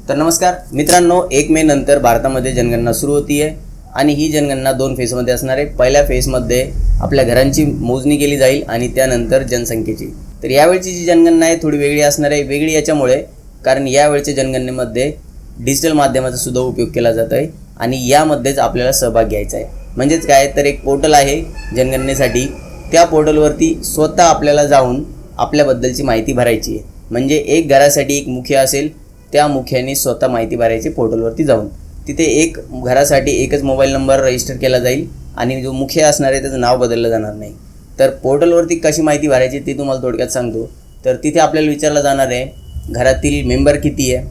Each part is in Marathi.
तर नमस्कार मित्रांनो, 1 मे नंतर भारतामध्ये जनगणना सुरू होती आहे आणि ही जनगणना 2 फेजमध्ये असणार आहे. पहिल्या फेजमध्ये आपल्या घरांची मोजणी केली जाईल आणि त्यानंतर जनसंख्येची. तर यावेळची जी जनगणना आहे थोडी वेगळी असणार आहे. वेगळी याच्यामुळे कारण यावेळच्या जनगणनेमध्ये डिजिटल माध्यमाचा सुद्धा उपयोग केला जात आहे आणि यामध्येच आपल्याला सहभाग घ्यायचा आहे. म्हणजेच काय तर एक पोर्टल आहे जनगणनेसाठी. त्या पोर्टलवरती स्वतः आपल्याला जाऊन आपल्याबद्दलची माहिती भरायची आहे. म्हणजे एक घरासाठी एक मुखिया असेल, त्या मुखियाने स्वतः माहिती भरायची पोर्टलवरती जाऊन. तिथे एक घरासाठी एकच मोबाईल नंबर रजिस्टर केला जाईल आणि जो मुखिया असणार आहे त्याचं नाव बदललं जाणार नाही. तर पोर्टलवरती कशी माहिती भरायची ते तुम्हाला थोडक्यात सांगतो. तर तिथे आपल्याला विचारलं जाणार आहे घरातील मेंबर किती आहे,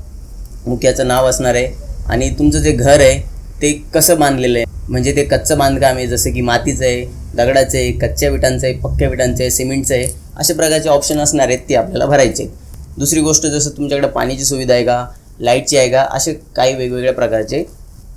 मुखियाचं नाव असणार आहे आणि तुमचं जे घर आहे ते कसं बांधलेलं आहे. म्हणजे ते कच्चं बांधकाम आहे, जसं की मातीचं आहे, दगडाचं आहे, कच्च्या विटांचं आहे, पक्क्या विटांचं आहे, सिमेंटचं आहे, अशा प्रकारचे ऑप्शन असणार आहेत ते आपल्याला भरायचे. दुसरी गोष्ट जसं तुमच्याकडे पाण्याची सुविधा आहे का, लाईटची आहे का, असे काही वेगवेगळ्या प्रकारचे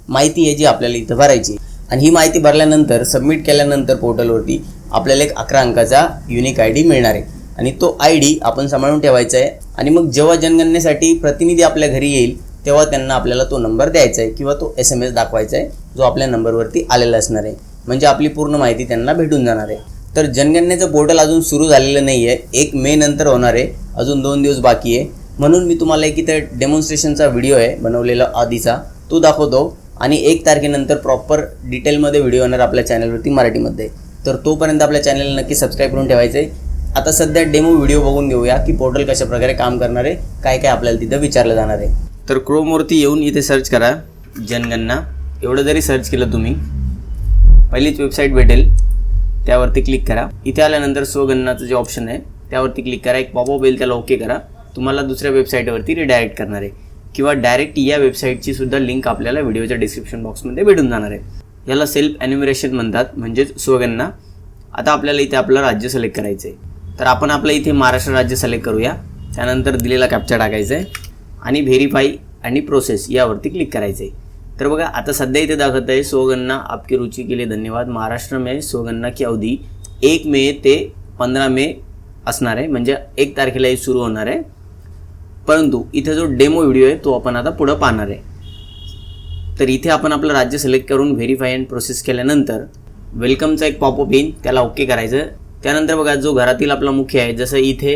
माहिती आहे जी आपल्याला इथं भरायची. आणि ही माहिती भरल्यानंतर सबमिट केल्यानंतर पोर्टलवरती आपल्याला एक 11 अंकाचा युनिक ID मिळणार आहे आणि तो ID आपण सांभाळून ठेवायचा आहे. आणि मग जेव्हा जनगणनेसाठी प्रतिनिधी आपल्या घरी येईल तेव्हा त्यांना आपल्याला तो नंबर द्यायचा आहे किंवा तो SMS दाखवायचा आहे जो आपल्या नंबरवरती आलेला असणार आहे. म्हणजे आपली पूर्ण माहिती त्यांना भेटून जाणार आहे. तर जनगणनेचं पोर्टल अजून सुरू झालेलं नाही आहे. 1 मे नंतर होणार आहे. अजून 2 दिवस बाकी आहे. म्हणून मी तुम्हाला एक इथं डेमॉन्स्ट्रेशनचा व्हिडिओ आहे बनवलेला आधीचा, तो दाखवतो. आणि 1 तारखेनंतर प्रॉपर डिटेलमध्ये व्हिडिओ येणार आपल्या चॅनलवरती मराठीमध्ये. तर तोपर्यंत आपल्या चॅनलला नक्की सबस्क्राईब करून ठेवायचं आहे. आता सध्या डेमो व्हिडिओ बघून घेऊया की पोर्टल कशा प्रकारे काम करणार आहे, काय काय आपल्याला तिथं विचारलं जाणार आहे. तर क्रोमवरती येऊन इथे सर्च करा जनगणना. एवढं जरी सर्च केलं तुम्ही, पहिलीच वेबसाईट भेटेल त्यावरती क्लिक करा. इथे आल्यानंतर स्वगणनाचं जे ऑप्शन आहे त्यावरती क्लिक करा. एक पॉपअप येईल, त्याला ओके करा. तुम्हाला दुसऱ्या वेबसाईटवरती रिडायरेक्ट करणार आहे किंवा डायरेक्ट या वेबसाईटची सुद्धा लिंक आपल्याला व्हिडिओच्या डिस्क्रिप्शन बॉक्समध्ये भेटून जाणार आहे. याला सेल्फ एन्युमरेशन म्हणतात, म्हणजेच स्वगणना. आता आपल्याला इथे आपलं राज्य सिलेक्ट करायचं आहे. तर आपण आपलं इथे महाराष्ट्र राज्य सिलेक्ट करूया. त्यानंतर दिलेला कॅप्चा टाकायचा आहे आणि व्हेरीफाई आणि प्रोसेस यावरती क्लिक करायचं आहे. तर बघा आता सध्या इथे दाखवत आहे स्वगणना आपकी रुचि के लिए धन्यवाद. महाराष्ट्र में स्वगणना की अवधी 1 मे ते 15 मे असणार आहे. म्हणजे 1 तारखेला ही सुरू होणार आहे. परंतु इथे जो डेमो व्हिडिओ आहे तो आपण आता पुढं पाहणार आहे. तर इथे आपण आपलं राज्य सिलेक्ट करून व्हेरीफाय अँड प्रोसेस केल्यानंतर वेलकमचा एक पॉपअप येईल, त्याला ओके करायचं. त्यानंतर बघा जो घरातील आपला मुख्य आहे, जसं इथे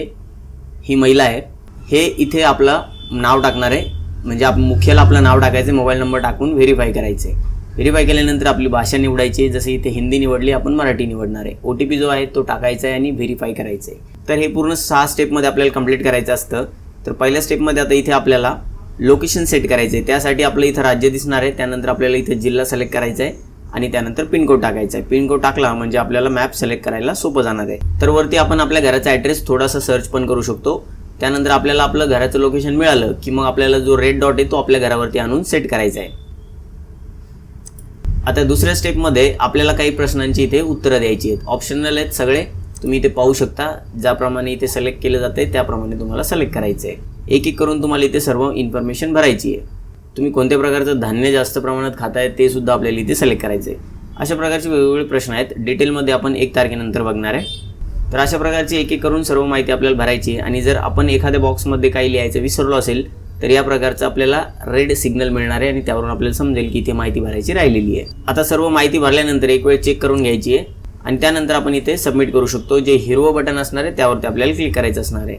ही महिला आहे, हे इथे आपलं नाव टाकणार आहे. म्हणजे आपण मुख्याला आपलं नाव टाकायचं, मोबाईल नंबर टाकून व्हेरीफाय करायचे. व्हेरीफाय केल्यानंतर आपली भाषा निवडायची. जसं इथे हिंदी निवडली, आपण मराठी निवडणार आहे. OTP जो आहे तो टाकायचा आहे आणि व्हेरीफाय करायचं आहे. तर हे पूर्ण 6 स्टेपमध्ये आपल्याला कंप्लीट करायचं असतं. तर पहिल्या स्टेपमध्ये आता इथे आपल्याला लोकेशन सेट करायचं आहे. त्यासाठी आपलं इथं राज्य दिसणार आहे. त्यानंतर आपल्याला इथे जिल्हा सिलेक्ट करायचा आहे आणि त्यानंतर पिनकोड टाकायचा आहे. पिनकोड टाकला म्हणजे आपल्याला मॅप सिलेक्ट करायला सोपं जाणार आहे. तर वरती आपण आपल्या घराचा ॲड्रेस थोडासा सर्च पण करू शकतो. त्यानंतर आपल्याला आपलं घराचं लोकेशन मिळालं की मग आपल्याला जो रेड डॉट आहे तो आपल्या घरावरती आणून सेट करायचा आहे. आता दुसऱ्या स्टेपमध्ये आपल्याला काही प्रश्नांची इथे उत्तरं द्यायची आहेत. ऑप्शनल आहेत सगळे, तुम्ही इथे पाहू शकता. ज्याप्रमाणे इथे सिलेक्ट केलं जाते त्याप्रमाणे तुम्हाला सिलेक्ट करायचं आहे. एक एक करून तुम्हाला इथे सर्व इन्फॉर्मेशन भरायची आहे. तुम्ही कोणत्या प्रकारचं धान्य जास्त प्रमाणात खाताय ते सुद्धा आपल्याला इथे सिलेक्ट करायचं आहे. अशा प्रकारचे वेगवेगळे प्रश्न आहेत. डिटेलमध्ये आपण 1 तारखेनंतर बघणार आहे. तर अशा प्रकारची एक एक करून सर्व माहिती आपल्याला भरायची आहे. आणि जर आपण एखाद्या बॉक्समध्ये काही लिहायचं विसरलो असेल तर या प्रकारचं आपल्याला रेड सिग्नल मिळणार आहे आणि त्यावरून आपल्याला समजेल की इथे माहिती भरायची राहिलेली आहे. आता सर्व माहिती भरल्यानंतर एक वेळ चेक करून घ्यायची आहे आणि त्यानंतर आपण इथे सबमिट करू शकतो. जे हिरवं बटन असणार आहे त्यावरती आपल्याला क्लिक करायचं असणार आहे.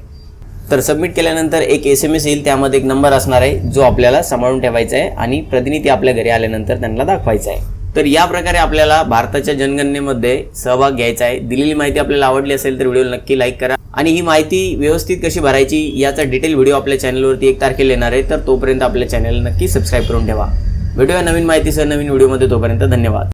तर सबमिट केल्यानंतर एक SMS येईल, त्यामध्ये एक नंबर असणार आहे जो आपल्याला सांभाळून ठेवायचा आहे आणि प्रतिनिधी आपल्या घरी आल्यानंतर त्यांना दाखवायचा आहे. तर या प्रकारे आपल्याला भारताच्या जनगणनेमध्ये सहभाग घ्यायचा आहे. दिलेली माहिती आपल्याला आवडली असेल तर व्हिडिओला नक्की लाईक करा. आणि ही माहिती व्यवस्थित कशी भरायची याचा डिटेल व्हिडिओ आपल्या चॅनलवरती 1 तारखेला येणार आहे. तर तोपर्यंत आपल्या चॅनलला नक्की सबस्क्राईब करून ठेवा. भेटूया नवीन माहितीसह नवीन व्हिडिओमध्ये. तोपर्यंत धन्यवाद.